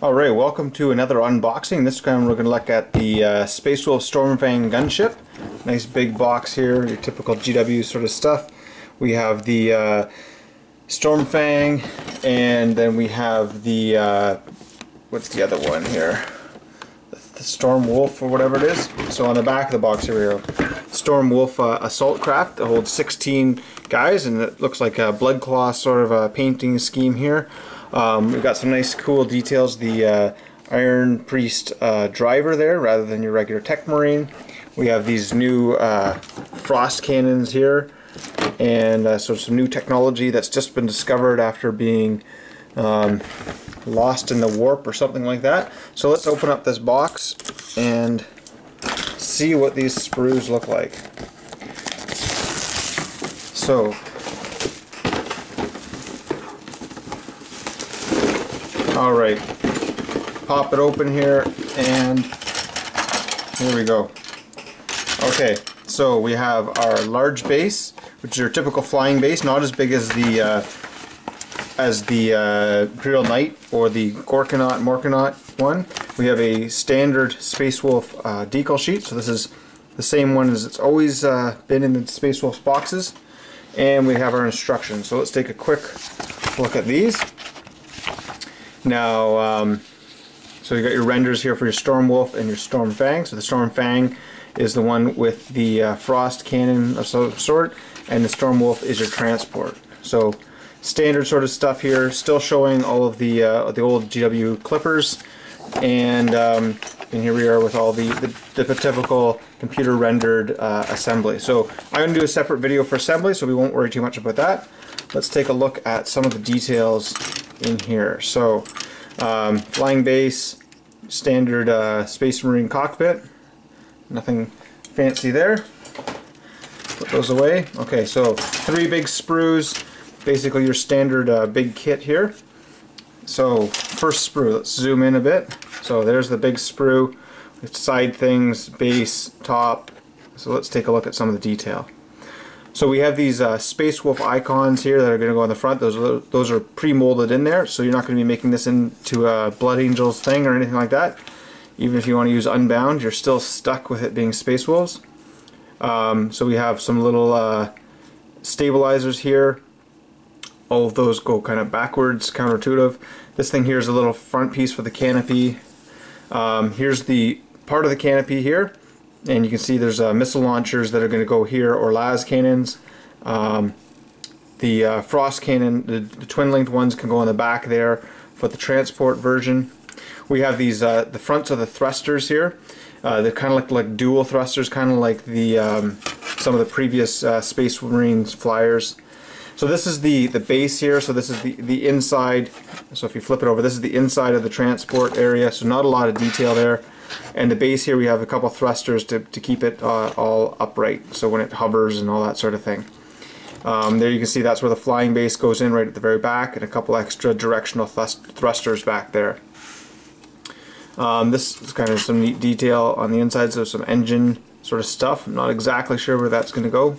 Alright, welcome to another unboxing. This time we're going to look at the Spacewolf Stormfang gunship. Nice big box here, your typical GW sort of stuff. We have the Stormfang, and then we have the, what's the other one here? The Stormwolf or whatever it is. So on the back of the box here we have Stormwolf assault craft that holds 16 guys, and it looks like a blood claw sort of a painting scheme here. We've got some nice cool details. The Iron Priest driver there rather than your regular Tech Marine. We have these new frost cannons here, and so some new technology that's just been discovered after being lost in the warp or something like that. So let's open up this box and see what these sprues look like. So alright, pop it open here, and here we go. Okay, so we have our large base, which is your typical flying base, not as big as the Imperial Knight or the Gorkanaut Morkanaut one. We have a standard Spacewolf decal sheet, so this is the same one as it's always been in the Spacewolf's boxes. And we have our instructions. So let's take a quick look at these. Now, so you got your renders here for your Stormwolf and your Stormfang. So the Stormfang is the one with the frost cannon of some sort, and the Stormwolf is your transport. So standard sort of stuff here, still showing all of the old GW clippers, and here we are with all the typical computer rendered assembly. So I'm going to do a separate video for assembly, so we won't worry too much about that. Let's take a look at some of the details in here. So flying base, standard Space Marine cockpit, nothing fancy there. Put those away. Okay, so 3 big sprues, basically your standard big kit here. So first sprue, let's zoom in a bit. So there's the big sprue with side things, base, top. So let's take a look at some of the detail. So we have these Spacewolf icons here that are going to go on the front. Those are pre-molded in there, so you're not going to be making this into a Blood Angels thing or anything like that. Even if you want to use Unbound, you're still stuck with it being Spacewolves. So we have some little stabilizers here. All of those go kind of backwards, counterintuitive. This thing here is a little front piece for the canopy. Here's the part of the canopy here. And you can see there's missile launchers that are going to go here, or las cannons. The frost cannon, the twin-linked ones, can go on the back there for the transport version. We have these the fronts of the thrusters here. They're kind of like dual thrusters, kind of like the some of the previous Space Marines flyers. So this is the base here. So this is the inside. So if you flip it over, this is the inside of the transport area. So not a lot of detail there. And the base here, we have a couple thrusters to keep it all upright, so when it hovers and all that sort of thing. There you can see that's where the flying base goes in, right at the very back, and a couple extra directional thrusters back there. This is kind of some neat detail on the inside, so some engine sort of stuff. I'm not exactly sure where that's going to go.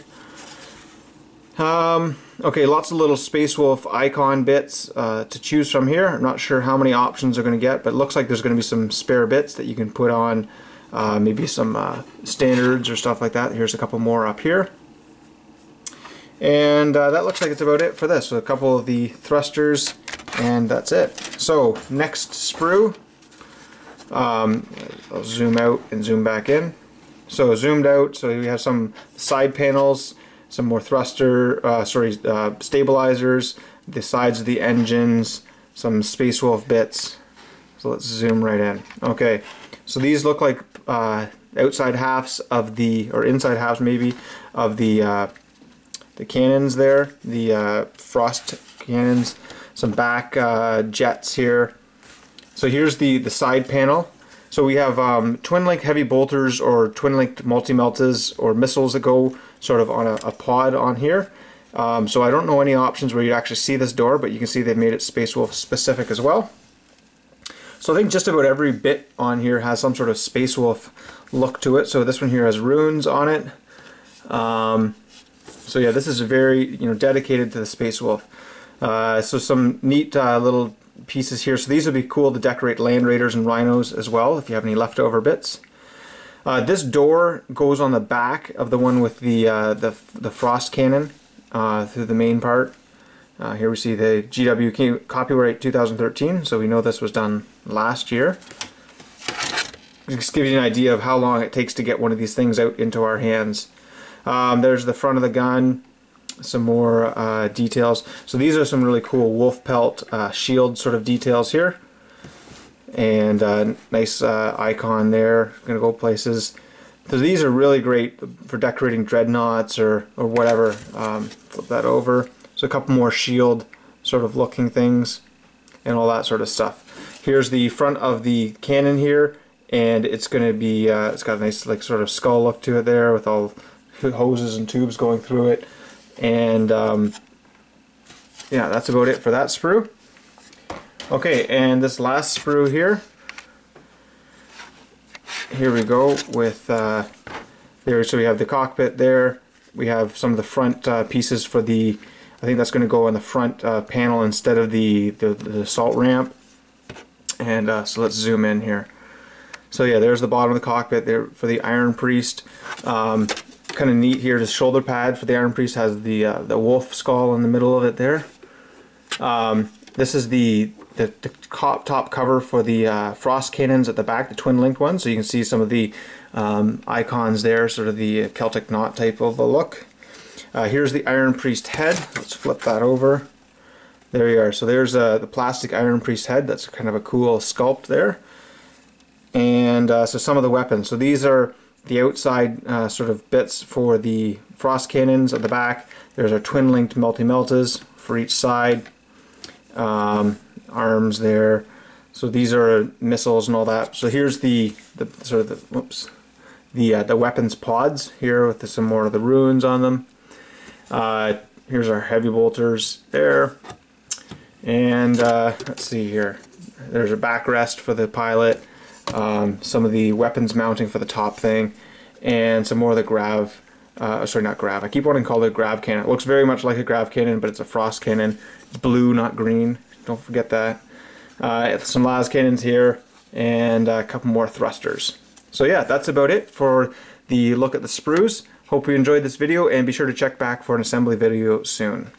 Okay, lots of little Spacewolf icon bits to choose from here. I'm not sure how many options are going to get, but it looks like there's going to be some spare bits that you can put on maybe some standards or stuff like that. Here's a couple more up here. And that looks like it's about it for this. So a couple of the thrusters, and that's it. So next sprue. I'll zoom out and zoom back in. So zoomed out, so we have some side panels, some more stabilizers, the sides of the engines, some Spacewolf bits. So let's zoom right in. Okay, so these look like outside halves of the, or inside halves maybe, of the cannons there, the frost cannons, some back jets here. So here's the side panel. So we have twin-link heavy bolters or twin-linked multi-meltas or missiles that go sort of on a pod on here. So I don't know any options where you actually see this door, but you can see they've made it Spacewolf specific as well. So I think just about every bit on here has some sort of Spacewolf look to it. So this one here has runes on it. So yeah, this is very dedicated to the Spacewolf. So some neat little pieces here. So these would be cool to decorate Land Raiders and Rhinos as well, if you have any leftover bits. This door goes on the back of the one with the frost cannon through the main part. Here we see the GW copyright 2013, so we know this was done last year. Just gives you an idea of how long it takes to get one of these things out into our hands. There's the front of the gun, some more details. So these are some really cool wolf pelt shield sort of details here. And nice icon there, gonna go places. So these are really great for decorating dreadnoughts or whatever. Flip that over. So a couple more shield sort of looking things and all that sort of stuff. Here's the front of the cannon here, and it's gonna be it's got a nice like sort of skull look to it there with all hoses and tubes going through it. And yeah, that's about it for that sprue. Okay, and this last sprue here. Here we go with there. So we have the cockpit there. We have some of the front pieces for the. I think that's going to go on the front panel instead of the assault ramp. And so let's zoom in here. So yeah, there's the bottom of the cockpit there for the Iron Priest. Kind of neat here. The shoulder pad for the Iron Priest has the wolf skull in the middle of it there. This is the top cover for the frost cannons at the back, the twin-linked ones. So you can see some of the icons there, sort of the Celtic knot type of a look. Here's the Iron Priest head. Let's flip that over. There you are. So there's the plastic Iron Priest head. That's kind of a cool sculpt there. And so some of the weapons. So these are the outside sort of bits for the frost cannons at the back. There's our twin-linked multi-meltas for each side. Arms there. So these are missiles and all that. So here's the sort of the weapons pods here with some more of the runes on them. Here's our heavy bolters there. And let's see here. There's a backrest for the pilot. Some of the weapons mounting for the top thing, and some more of the grav. Sorry, not grav. I keep wanting to call it a grav cannon. It looks very much like a grav cannon, but it's a frost cannon. It's blue, not green. Don't forget that. Some las cannons here, and a couple more thrusters. So yeah, that's about it for the look at the sprues. Hope you enjoyed this video, and be sure to check back for an assembly video soon.